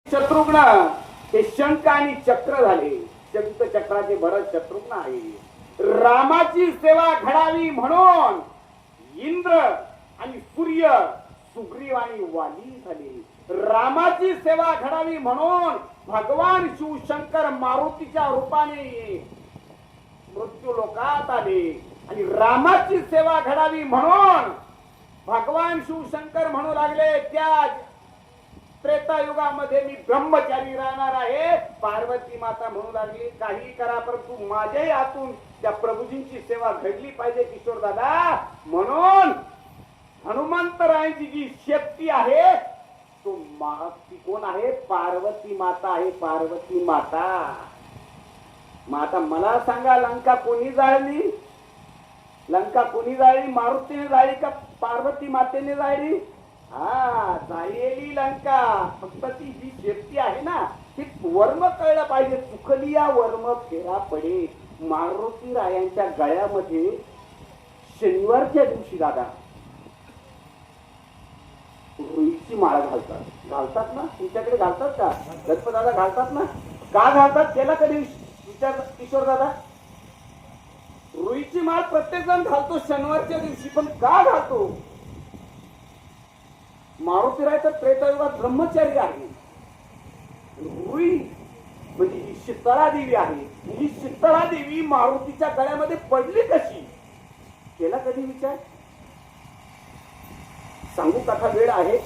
शत्रुघ्न हे शंख आणि चक्र झाले. शंख चक्राचे भरत शत्रुघ्न आहे. रामाची सेवा घडावी म्हणून इंद्र आणि सूर्य सुग्रीव आणि वाली झाले. रामाची सेवा घडावी म्हणून भगवान शिवशंकर मारुतीच्या रूपाने मृत्यू लोकात आले. आणि रामाची सेवा घडावी म्हणून भगवान शिवशंकर म्हणू लागले, त्या त्रेतायुगामध्ये मी ब्रह्मचारी राहणार आहे. पार्वती माता म्हणू लागली, काही करा परंतु माझ्याही हातून त्या प्रभूजींची सेवा घडली पाहिजे किशोर दादा. म्हणून हनुमंतरायांची जी शक्ती आहे तो ती कोण आहे? पार्वती माता आहे. पार्वती माता. माता मला सांगा, लंका कोणी जाळली? लंका कोणी जाळली? मारुतीने जाळली का पार्वती मातेने जाळली? हा, जाळलेली लंका. फक्त ती जी शेपटी आहे ना, ती वर्म कळलं पाहिजे. चुकली या वर्म फेरा पडे. मारुती रायांच्या गळ्यामध्ये शनिवारच्या दिवशी दादा रुईची माळ घालतात ना? तुमच्याकडे घालतात का? गणपत दादा घालतात ना? का घालतात त्याला कधी विचार किशोर दादा? रुईची माळ प्रत्येक जण घालतो शनिवारच्या दिवशी, पण का घालतो? मारुतीराय तर त्रेतायुगात ब्रह्मचारी आहे. रुई म्हणजे ही शीतळा देवी आहे. ही शीतळा देवी मारुतीच्या गळ्यामध्ये पडली कशी? केला कधी विचार? सांगू कथा वेळ आहे.